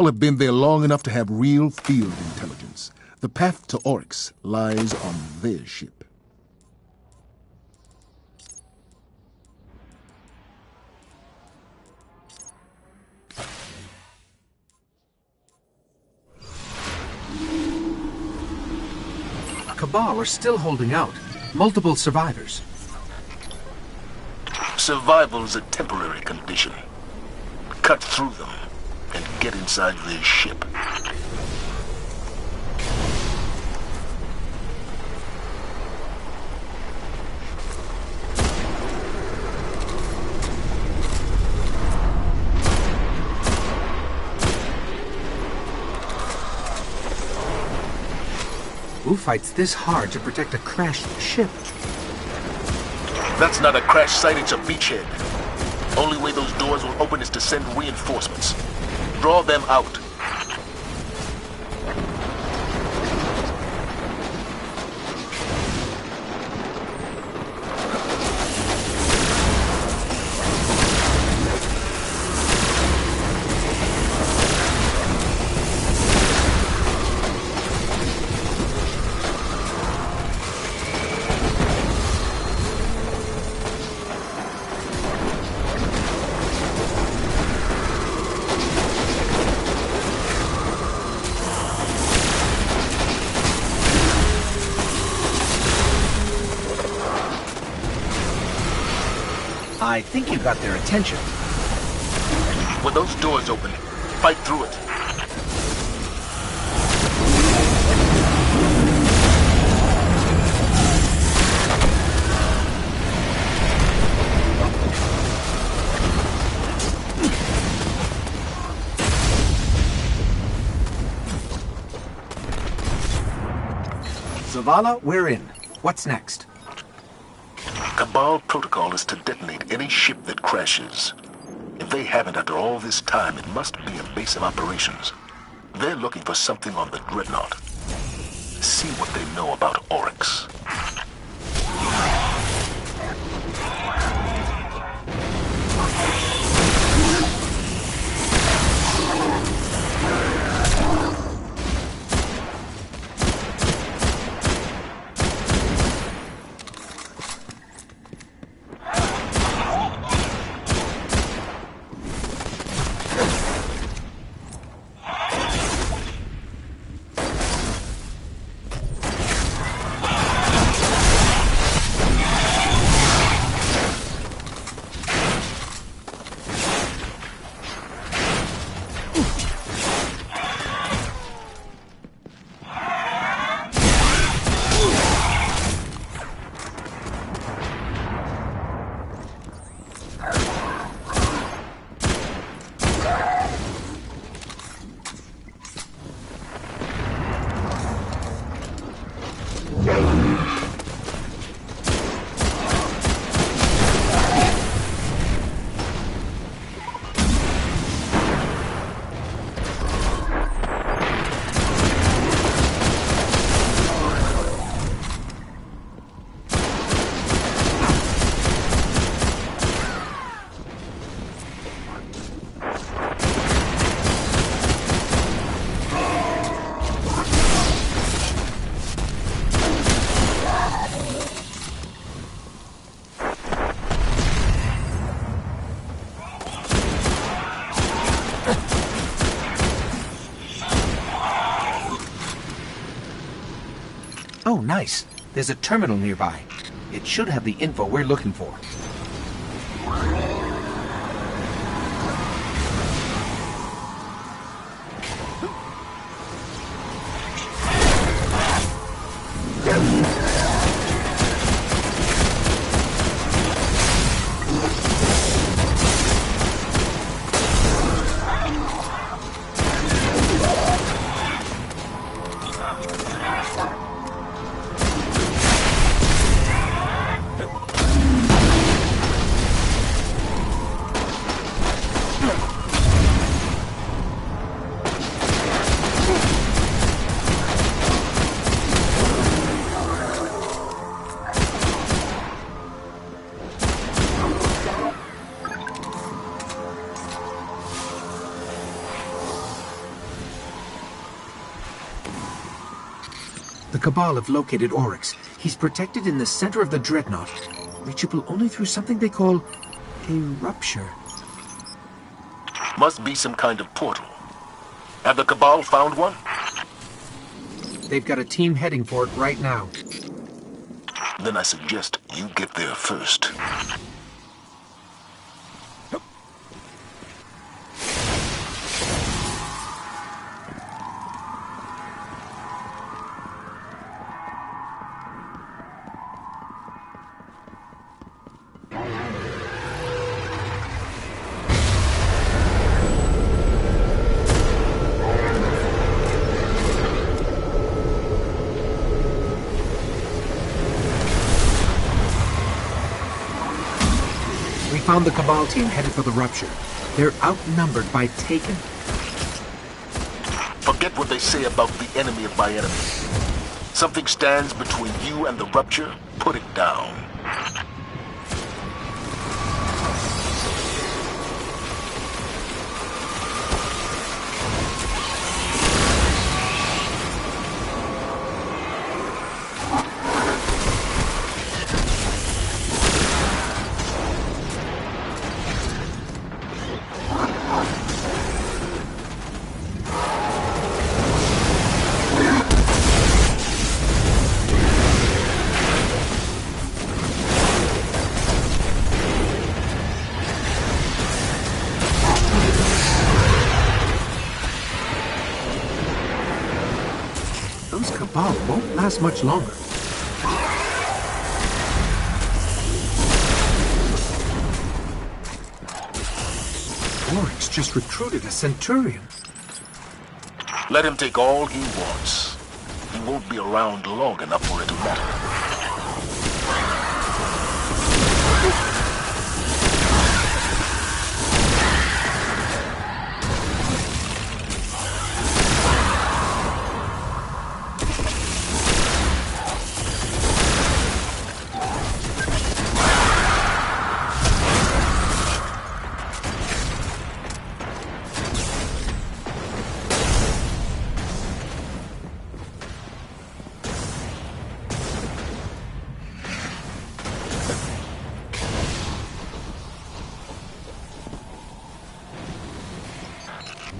All have been there long enough to have real field intelligence. The path to Oryx lies on their ship. Cabal are still holding out. Multiple survivors. Survival is a temporary condition. Cut through them and get inside their ship. Who fights this hard to protect a crashed ship? That's not a crash site, it's a beachhead. Only way those doors will open is to send reinforcements. Draw them out. I think you got their attention. When those doors open, fight through it. Zavala, we're in. What's next? Cabal protocol is to detonate any ship that crashes. If they haven't after all this time, it must be a base of operations. They're looking for something on the Dreadnought. See what they know about Oryx. Oh, nice. There's a terminal nearby. It should have the info we're looking for. The Cabal have located Oryx. He's protected in the center of the Dreadnought, reachable only through something they call a rupture. Must be some kind of portal. Have the Cabal found one? They've got a team heading for it right now. Then I suggest you get there first. Found the Cabal team headed for the rupture. They're outnumbered by Taken. Forget what they say about the enemy of my enemy. Something stands between you and the rupture, put it down. Those Cabal won't last much longer. Oryx just recruited a Centurion. Let him take all he wants. He won't be around long enough for it to matter.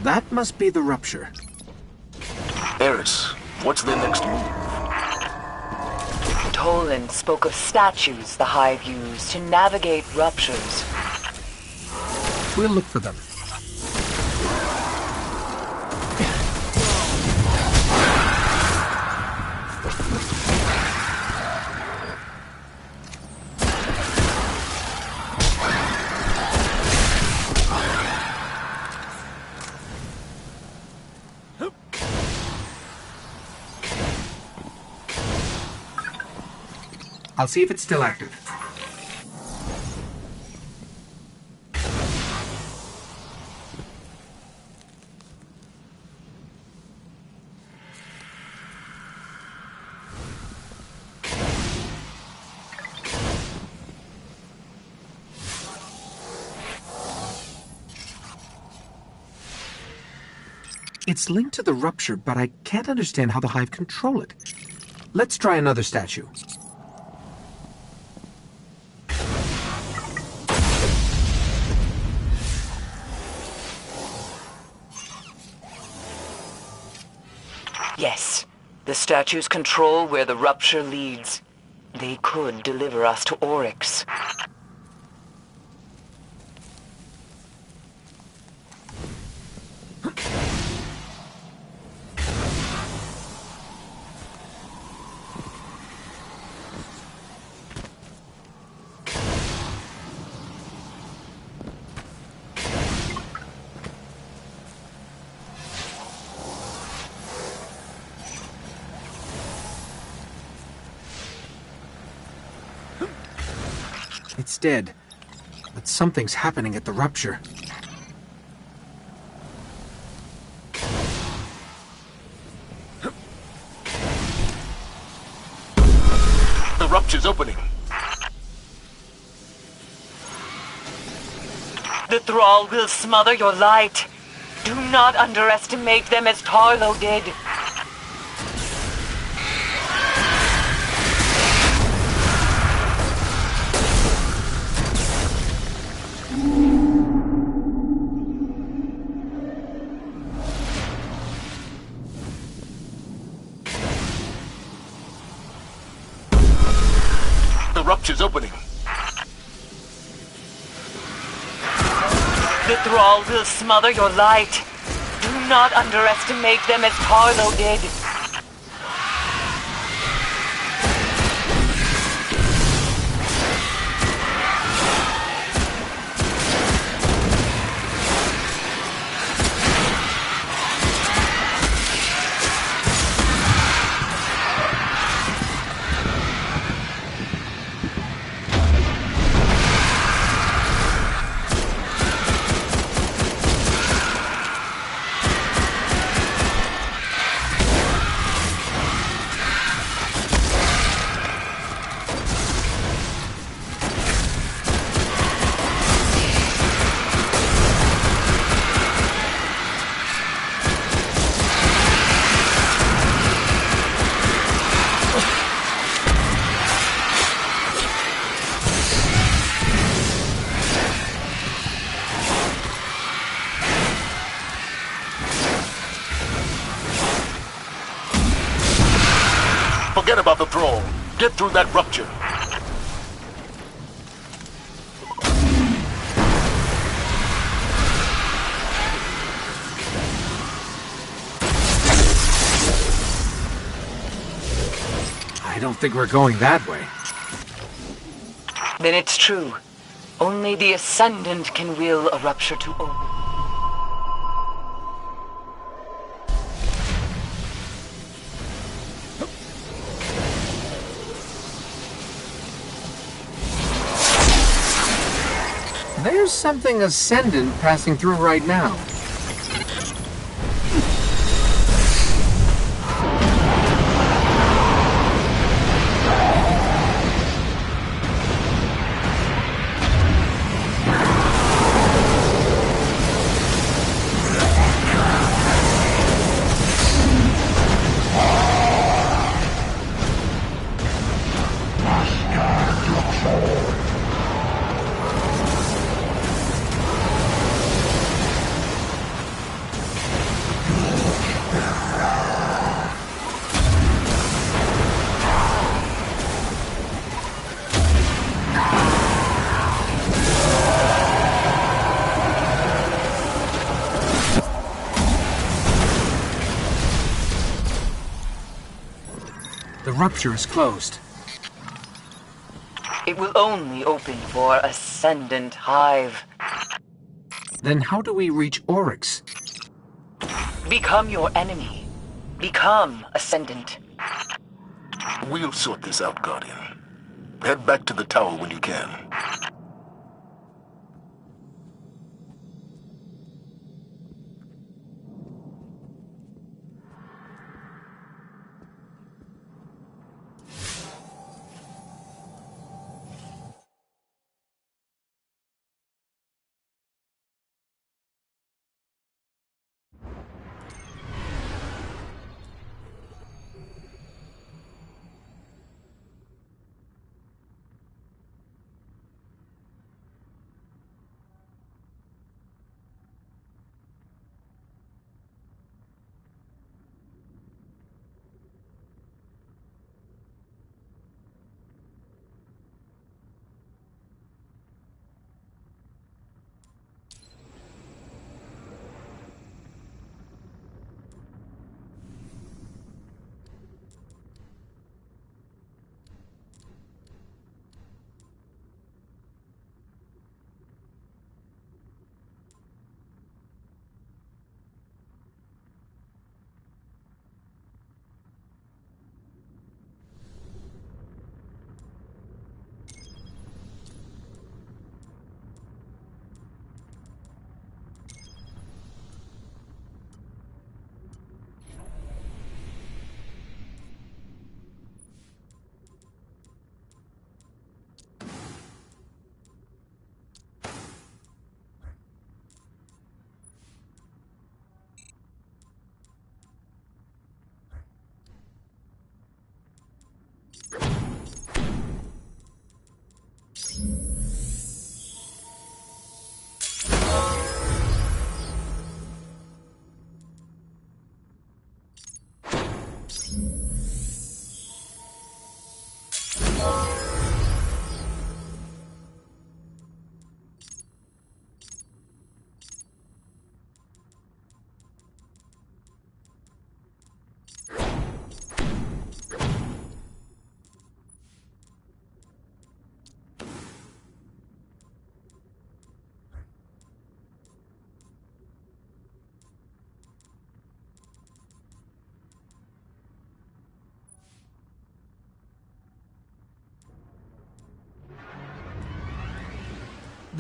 That must be the rupture. Eris, what's their next move? Tolan spoke of statues the Hive use to navigate ruptures. We'll look for them. I'll see if it's still active. It's linked to the rupture, but I can't understand how the Hive control it. Let's try another statue. Yes, the statues control where the rupture leads. They could deliver us to Oryx. It's dead, but something's happening at the rupture. The rupture's opening. The Thrall will smother your light. Do not underestimate them as Tarlo did. rupture's opening. The Thrall will smother your light. Do not underestimate them as Carlo did. Forget about the thrall. Get through that rupture. I don't think we're going that way. Then it's true. Only the Ascendant can will a rupture to open. There's something Ascendant passing through right now. The rupture is closed. It will only open for Ascendant Hive. Then how do we reach Oryx? Become your enemy. Become Ascendant. We'll sort this out, Guardian. Head back to the tower when you can.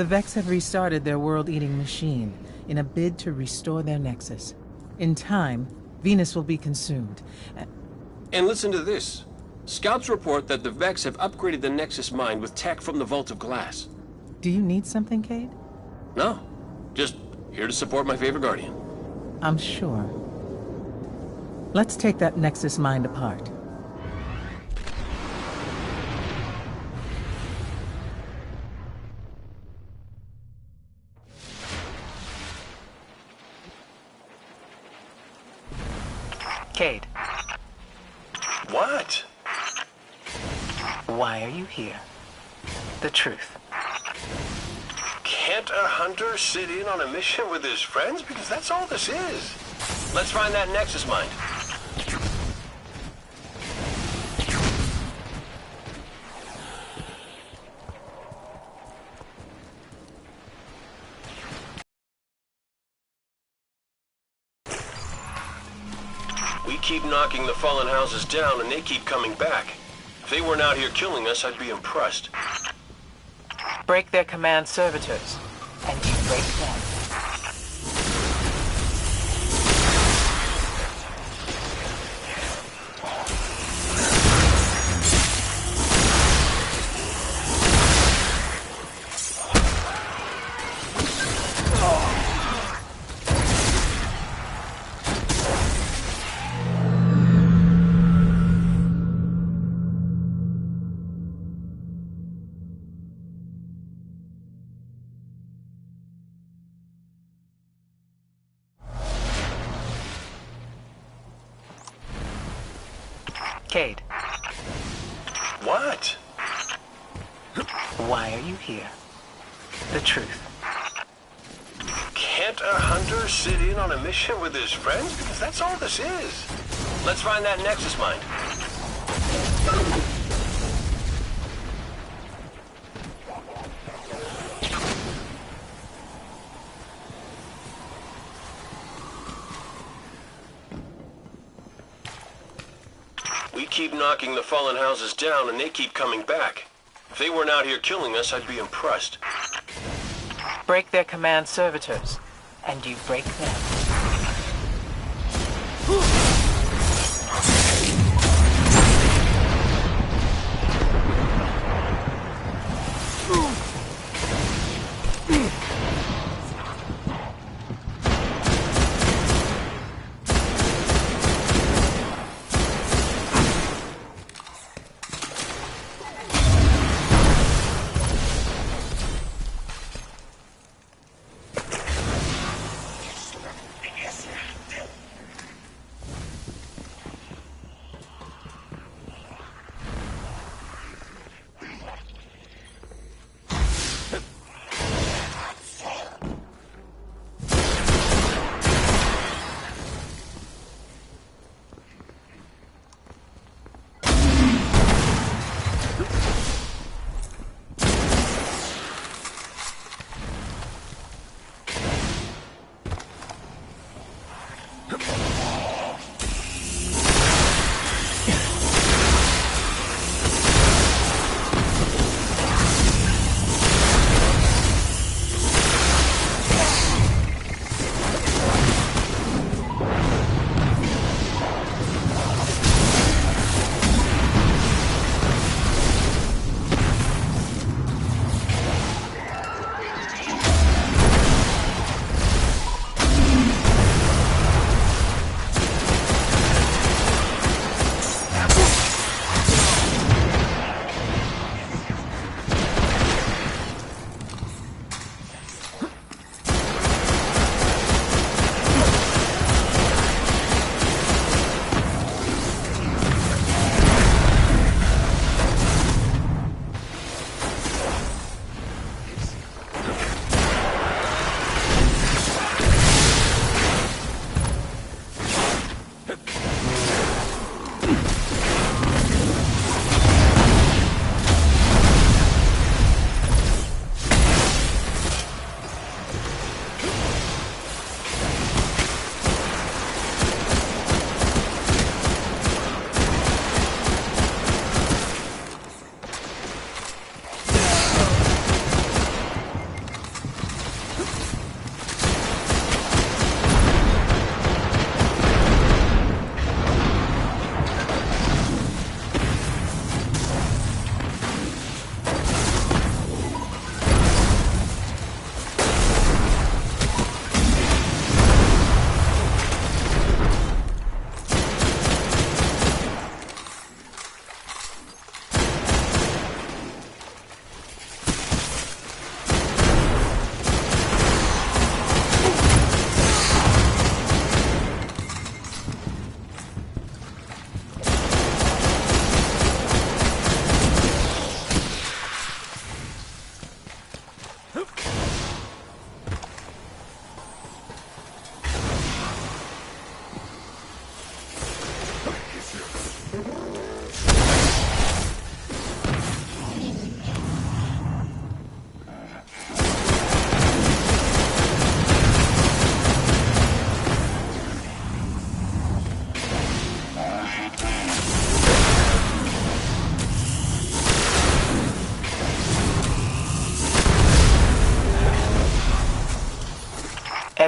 The Vex have restarted their world-eating machine in a bid to restore their nexus. In time, Venus will be consumed. And listen to this. Scouts report that the Vex have upgraded the Nexus mine with tech from the Vault of Glass. Do you need something, Cade? No, just here to support my favorite Guardian. I'm sure. Let's take that Nexus mind apart. Cade, What? why are you here? The truth. Can't a hunter sit in on a mission with his friends? Because that's all this is. Let's find that Nexus mine. We keep knocking the fallen houses down and they keep coming back. If they weren't out here killing us, I'd be impressed. Break their command servitors, and you break them. Cade, What? why are you here? The truth. Can't a hunter sit in on a mission with his friends? Because that's all this is. Let's find that Nexus mine. We keep knocking the fallen houses down and they keep coming back. If they weren't out here killing us, I'd be impressed. Break their command servitors, and you break them.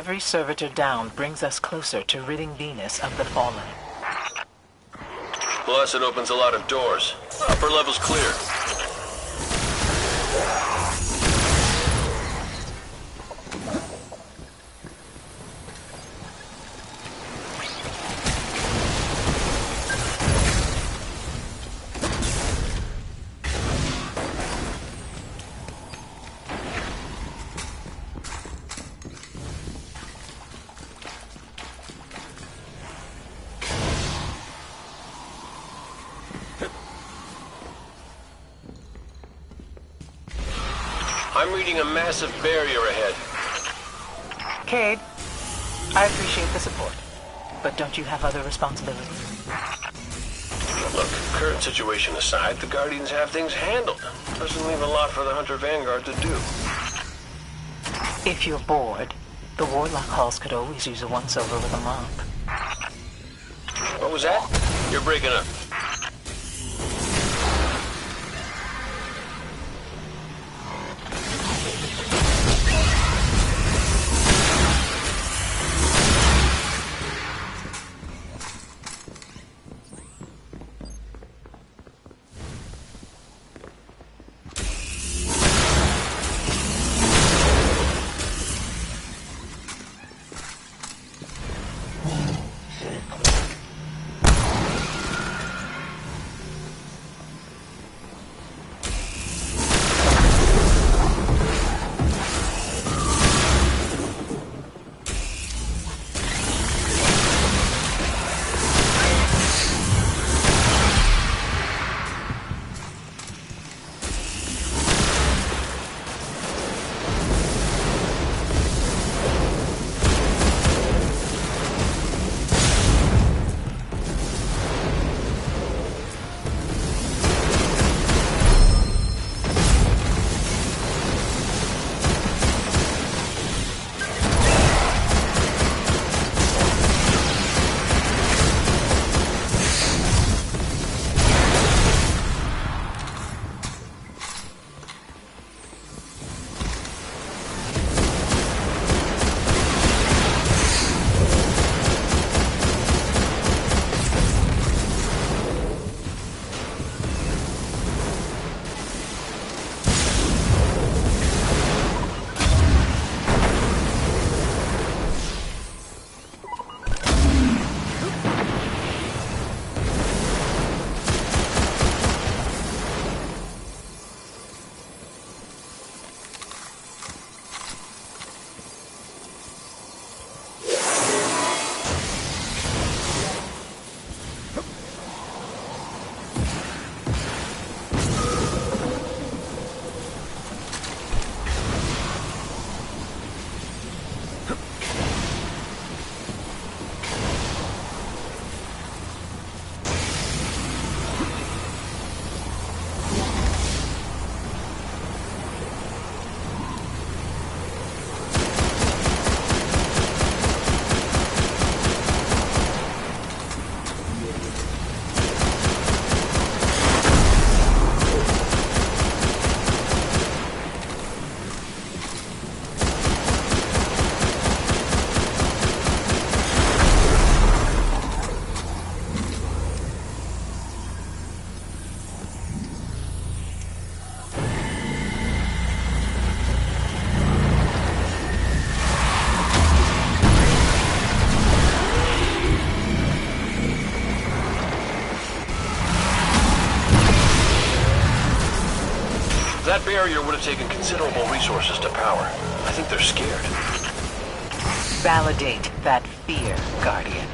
Every servitor down brings us closer to ridding Venus of the Fallen. Plus, it opens a lot of doors. Upper level's clear. I'm reading a massive barrier ahead. Cade, I appreciate the support, but don't you have other responsibilities? Look, current situation aside, the Guardians have things handled. Doesn't leave a lot for the Hunter Vanguard to do. If you're bored, the Warlock halls could always use a once-over with a mop. What was that? You're breaking up. That barrier would have taken considerable resources to power. I think they're scared. Validate that fear, Guardian.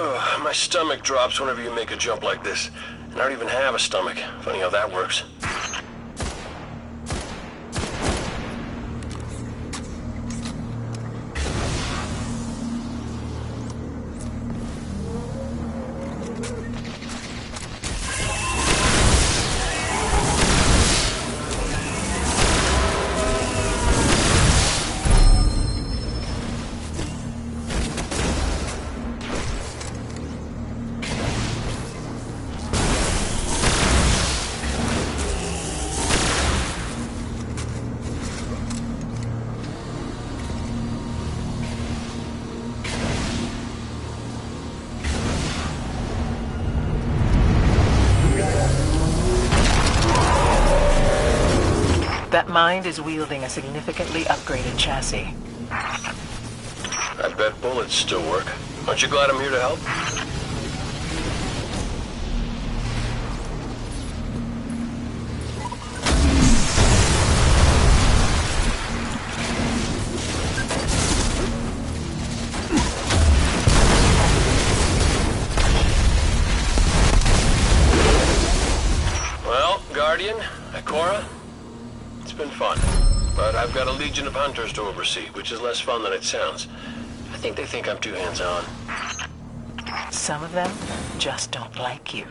Ugh, my stomach drops whenever you make a jump like this. And I don't even have a stomach. Funny how that works. That mind is wielding a significantly upgraded chassis. I bet bullets still work. Aren't you glad I'm here to help? Well, Guardian, Ikora, it's been fun. But I've got a legion of hunters to oversee, which is less fun than it sounds. I think they think I'm too hands-on. Some of them just don't like you.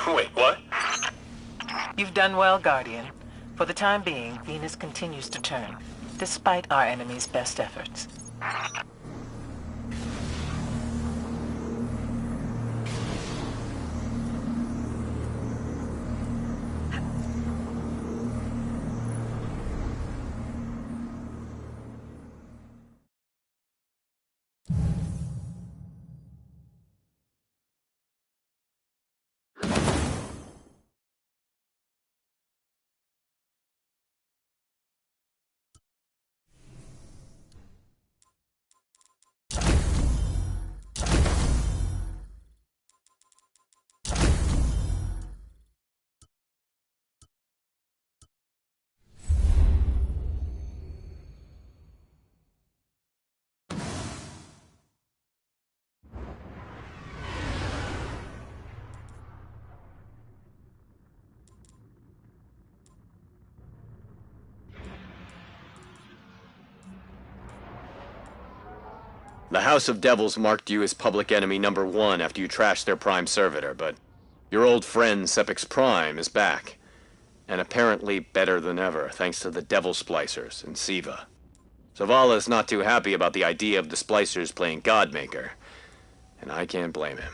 Wait, what? You've done well, Guardian. For the time being, Venus continues to turn, despite our enemy's best efforts. The House of Devils marked you as public enemy #1 after you trashed their prime servitor, but your old friend Sepix Prime is back. And apparently better than ever, thanks to the Devil Splicers and Siva. Zavala's not too happy about the idea of the Splicers playing Godmaker, and I can't blame him.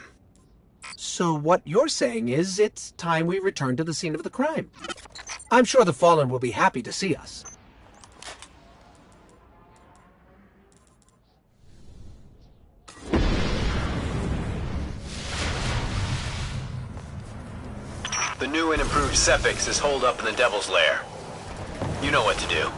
So what you're saying is it's time we return to the scene of the crime. I'm sure the Fallen will be happy to see us. The new and improved Sepix is holed up in the Devil's Lair. You know what to do.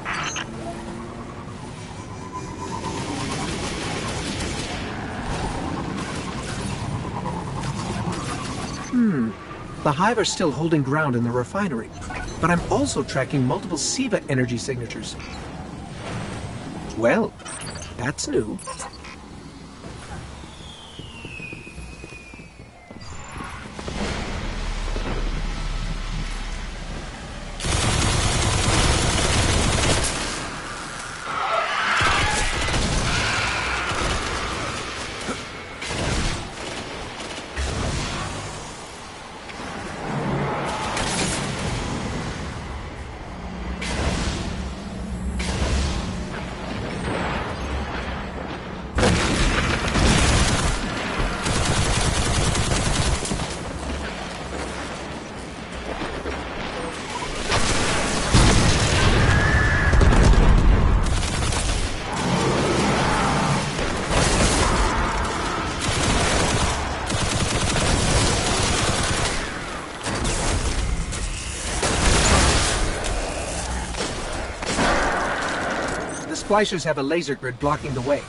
The Hive are still holding ground in the refinery, but I'm also tracking multiple Siva energy signatures. Well, that's new. Splicers have a laser grid blocking the way.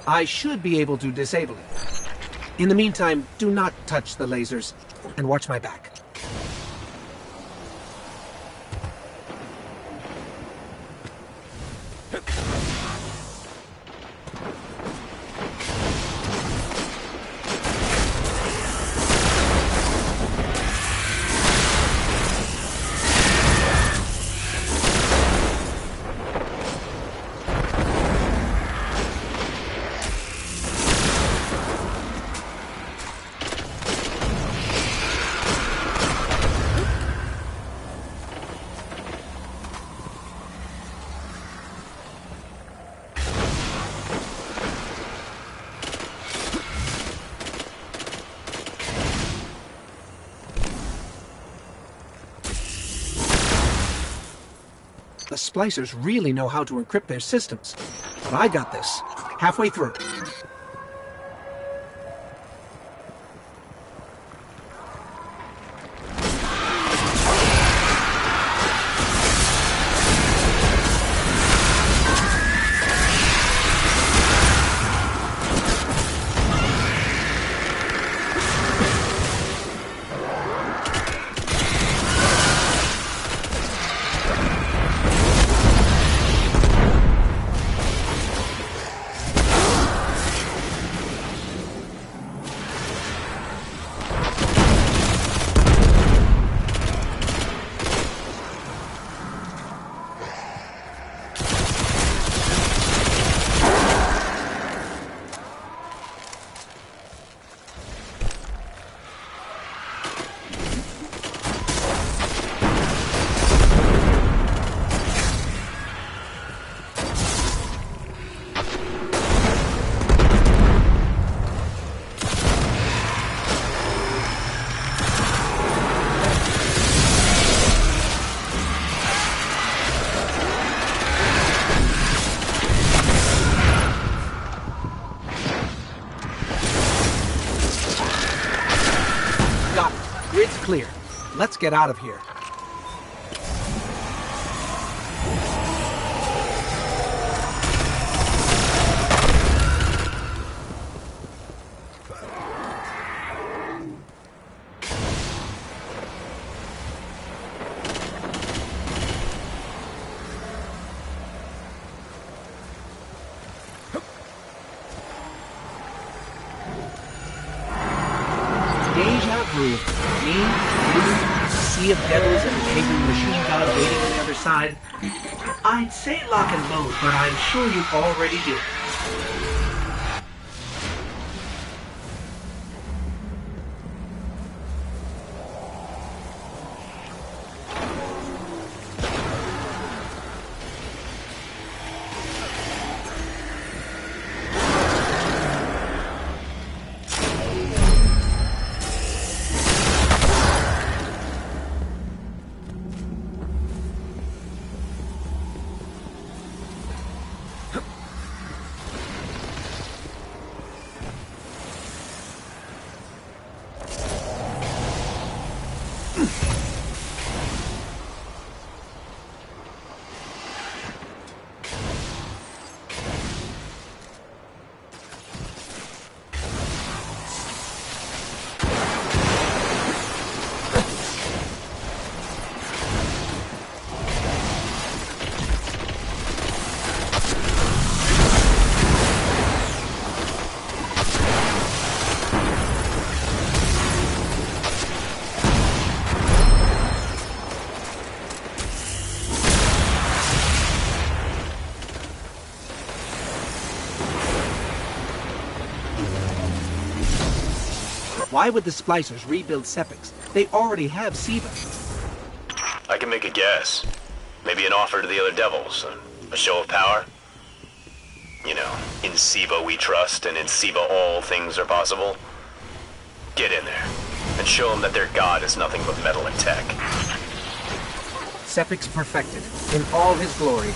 I should be able to disable it. In the meantime, do not touch the lasers, and watch my back. splicers really know how to encrypt their systems. But I got this. Halfway through. Got it. Grid's clear. Let's get out of here. Deja vu. Me, you, a sea of devils and an angry machine god waiting on the other side. I'd say lock and load, but I'm sure you already did. Why would the splicers rebuild Sepix? They already have Siva. I can make a guess. Maybe an offer to the other devils. A show of power. You know, in Siva we trust, and in Siva all things are possible. Get in there, and show them that their god is nothing but metal and tech. Sepix perfected, in all his glory.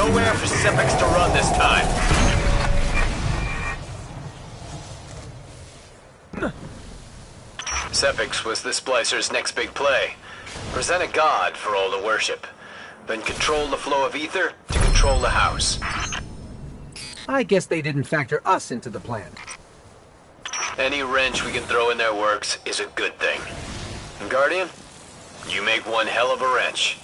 Nowhere for Sepix to run this time. Sepix was the Splicer's next big play. Present a god for all to worship. Then control the flow of ether to control the house. I guess they didn't factor us into the plan. Any wrench we can throw in their works is a good thing. And Guardian, you make one hell of a wrench.